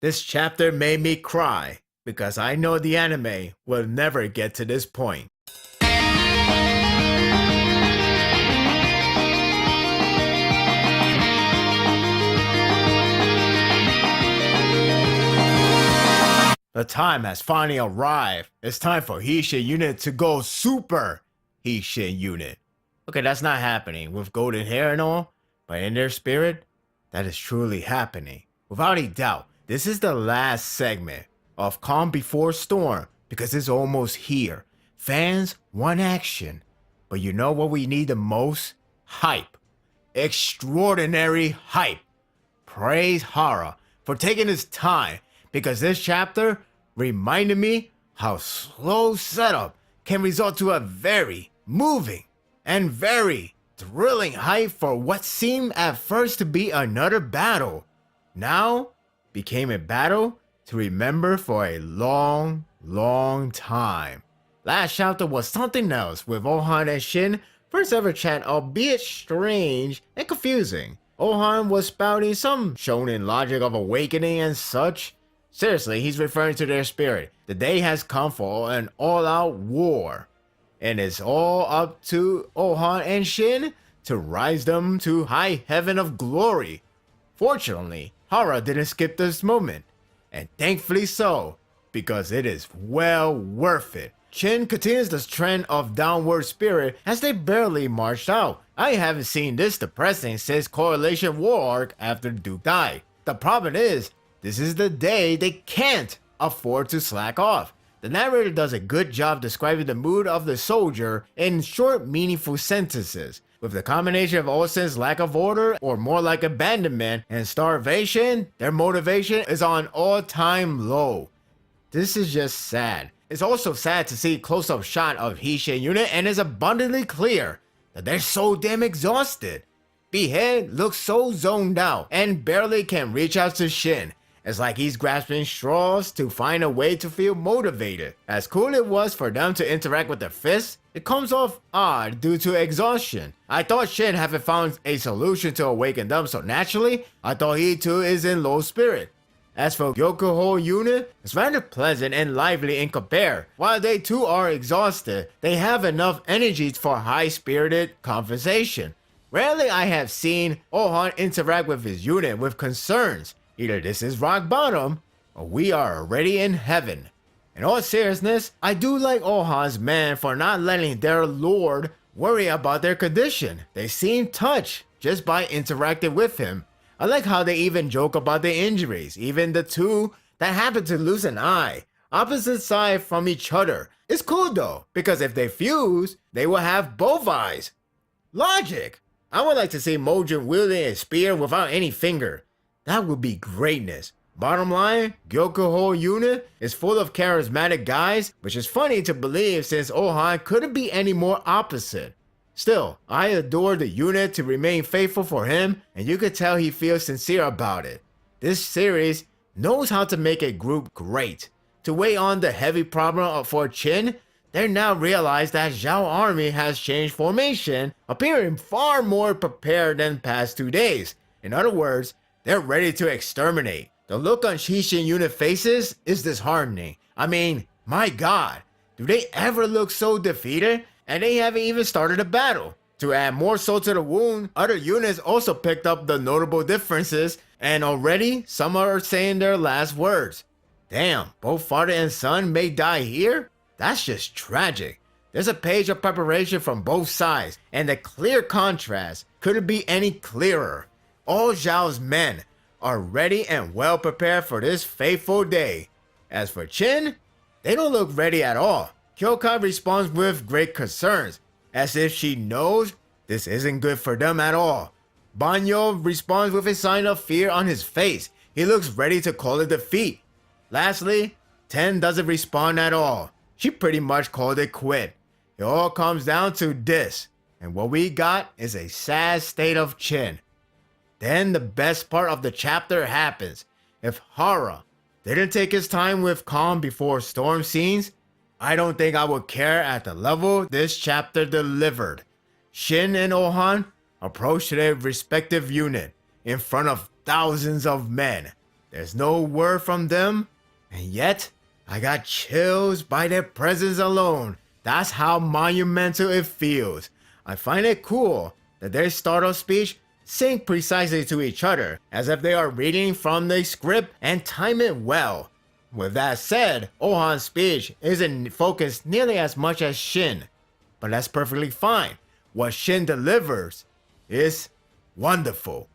This chapter made me cry because I know the anime will never get to this point. The time has finally arrived. It's time for Shin Unit to go super Shin Unit. Okay, that's not happening with golden hair and all, but in their spirit, that is truly happening. Without a doubt, this is the last segment of Calm Before Storm because it's almost here. Fans want action, but you know what we need the most? Hype. Extraordinary hype. Praise Hara for taking his time because this chapter reminded me how slow setup can result to a very moving and very thrilling hype for what seemed at first to be another battle. Now became a battle to remember for a long, long time. Last chapter was something else with Ohan and Shin first ever chat, albeit strange and confusing. Ohan was spouting some shonen logic of awakening and such. Seriously, he's referring to their spirit. The day has come for an all-out war. And it's all up to Ohan and Shin to rise them to high heaven of glory. Fortunately, Hara didn't skip this moment. And thankfully so, because it is well worth it. Shin continues the trend of downward spirit as they barely marched out. I haven't seen this depressing since Correlation War arc after Duke died. The problem is, this is the day they can't afford to slack off. The narrator does a good job describing the mood of the soldier in short, meaningful sentences. With the combination of Olsen's lack of order, or more like abandonment, and starvation, their motivation is on all-time low. This is just sad. It's also sad to see a close-up shot of Shin Unit and it's abundantly clear that they're so damn exhausted. Behead looks so zoned out and barely can reach out to Shin. It's like he's grasping straws to find a way to feel motivated. As cool it was for them to interact with their fists, it comes off odd due to exhaustion. I thought Shin haven't found a solution to awaken them, so naturally, I thought he too is in low spirit. As for Yokoho unit, it's rather pleasant and lively in compare. While they too are exhausted, they have enough energy for high-spirited conversation. Rarely I have seen Ohan interact with his unit with concerns. Either this is rock bottom, or we are already in heaven. In all seriousness, I do like Ohan's men for not letting their lord worry about their condition. They seem touched just by interacting with him. I like how they even joke about the injuries, even the two that happen to lose an eye, opposite side from each other. It's cool though, because if they fuse, they will have both eyes. Logic! I would like to see Mojin wielding a spear without any finger. That would be greatness. Bottom line, Gyokuho unit is full of charismatic guys, which is funny to believe since Ohan couldn't be any more opposite. Still, I adore the unit to remain faithful for him, and you could tell he feels sincere about it. This series knows how to make a group great. To weigh on the heavy problem for Shin, they now realize that Zhao army has changed formation, appearing far more prepared than past 2 days. In other words, they're ready to exterminate. The look on Shin unit faces is disheartening. I mean, my god, do they ever look so defeated? And they haven't even started a battle. To add more salt to the wound, other units also picked up the notable differences, and already some are saying their last words. Damn, both father and son may die here? That's just tragic. There's a page of preparation from both sides, and the clear contrast couldn't be any clearer. All Zhao's men are ready and well prepared for this fateful day. As for Shin, they don't look ready at all. Kyokai responds with great concerns, as if she knows this isn't good for them at all. Banyo responds with a sign of fear on his face. He looks ready to call a defeat. Lastly, Ten doesn't respond at all. She pretty much called it quit. It all comes down to this, and what we got is a sad state of Shin. Then the best part of the chapter happens. If Hara didn't take his time with calm before storm scenes, I don't think I would care at the level this chapter delivered. Shin and Ohan approached their respective unit in front of thousands of men. There's no word from them, and yet I got chills by their presence alone. That's how monumental it feels. I find it cool that their start of speech sync precisely to each other, as if they are reading from the script and time it well. With that said, Ohan's speech isn't focused nearly as much as Shin, but that's perfectly fine. What Shin delivers is wonderful.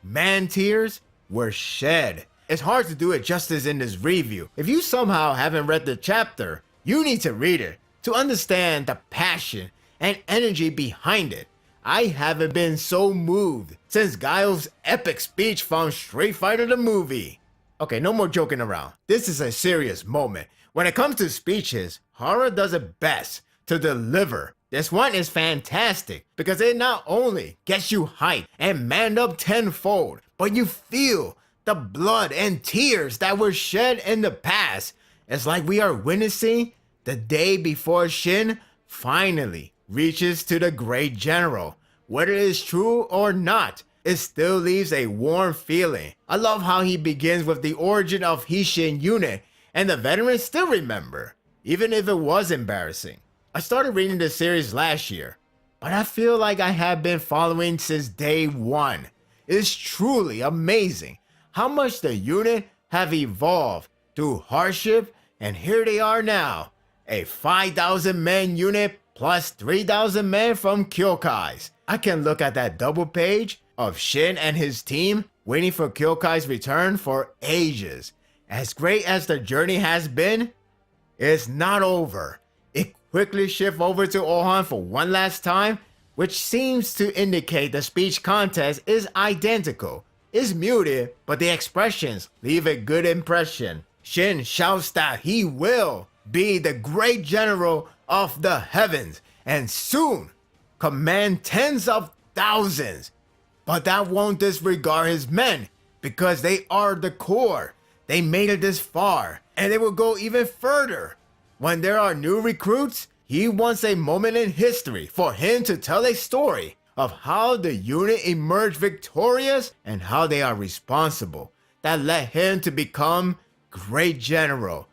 Man tears were shed. It's hard to do it justice in this review. If you somehow haven't read the chapter, you need to read it to understand the passion and energy behind it. I haven't been so moved since Guile's epic speech from Street Fighter the movie. Okay, no more joking around. This is a serious moment. When it comes to speeches, horror does it best to deliver. This one is fantastic because it not only gets you hyped and manned up tenfold, but you feel the blood and tears that were shed in the past. It's like we are witnessing the day before Shin finally reaches to the great general. Whether it is true or not, it still leaves a warm feeling. I love how he begins with the origin of Hishin unit, and the veterans still remember, even if it was embarrassing. I started reading this series last year, but I feel like I have been following since day one. It's truly amazing how much the unit have evolved through hardship, and here they are now, a 5,000 men unit plus 3,000 men from Kyokai's. I can look at that double page of Shin and his team waiting for Kyokai's return for ages. As great as the journey has been, it's not over. It quickly shifts over to Ohan for one last time, which seems to indicate the speech contest is identical. It's muted, but the expressions leave a good impression. Shin shouts that he will be the great general of the heavens and soon command tens of thousands. But that won't disregard his men because they are the core. They made it this far and they will go even further. When there are new recruits, he wants a moment in history for him to tell a story of how the unit emerged victorious and how they are responsible that led him to become great general.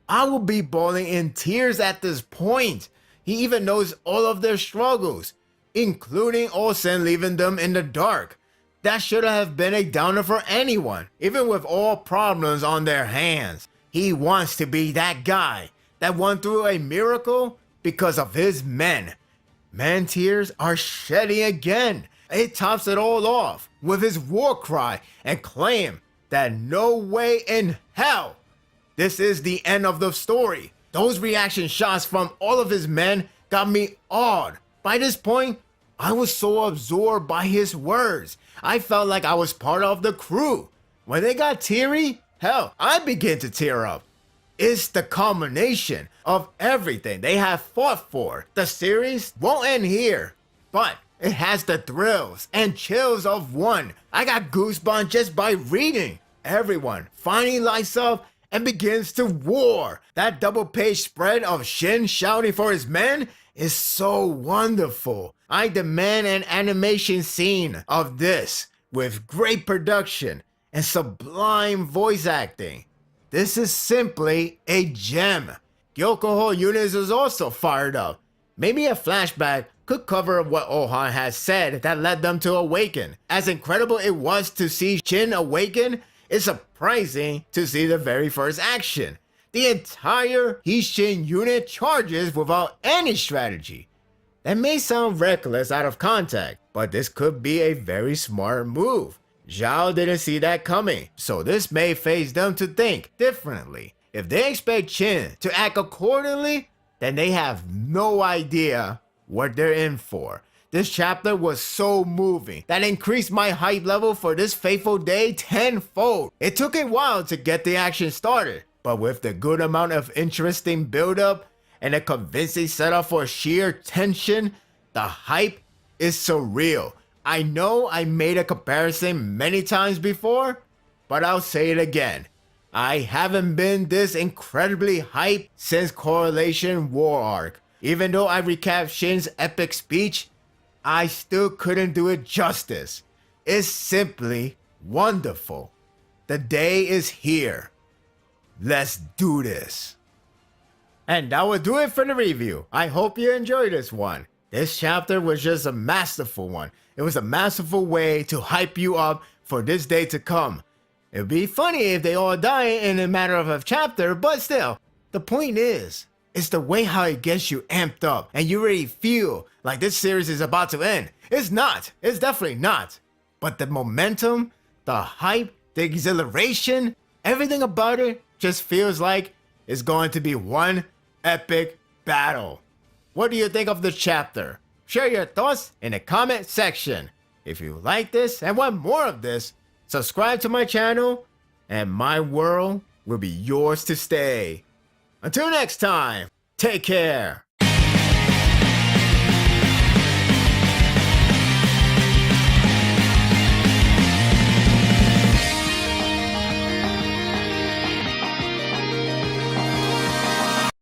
I will be bawling in tears at this point. He even knows all of their struggles, including Olsen leaving them in the dark. That should have been a downer for anyone, even with all problems on their hands. He wants to be that guy that won through a miracle because of his men. Man tears are shedding again. It tops it all off with his war cry and claim that no way in hell this is the end of the story. Those reaction shots from all of his men got me awed. By this point, I was so absorbed by his words. I felt like I was part of the crew. When they got teary, hell, I began to tear up. It's the culmination of everything they have fought for. The series won't end here, but it has the thrills and chills of one. I got goosebumps just by reading. Everyone finally lights up and begins to war. That double page spread of Shin shouting for his men is so wonderful. I demand an animation scene of this with great production and sublime voice acting. This is simply a gem. Gyokoho Yunis is also fired up. Maybe a flashback could cover what Ohan has said that led them to awaken. As incredible it was to see Shin awaken, it's surprising to see the very first action. The entire Hishin unit charges without any strategy. That may sound reckless out of context, but this could be a very smart move. Zhao didn't see that coming, so this may phase them to think differently. If they expect Shin to act accordingly, then they have no idea what they're in for. This chapter was so moving that increased my hype level for this fateful day tenfold. It took a while to get the action started, but with the good amount of interesting build-up and a convincing setup for sheer tension, the hype is surreal. I know I made a comparison many times before, but I'll say it again. I haven't been this incredibly hyped since Correlation War Arc. Even though I recapped Shin's epic speech, I still couldn't do it justice. It's simply wonderful. The day is here. Let's do this. And that will do it for the review. I hope you enjoyed this one. This chapter was just a masterful one. It was a masterful way to hype you up for this day to come. It would be funny if they all die in a matter of a chapter, but still, the point is, it's the way how it gets you amped up and you really feel like this series is about to end. It's not. It's definitely not. But the momentum, the hype, the exhilaration, everything about it just feels like it's going to be one epic battle. What do you think of the chapter? Share your thoughts in the comment section. If you like this and want more of this, subscribe to my channel and my world will be yours to stay. Until next time, take care.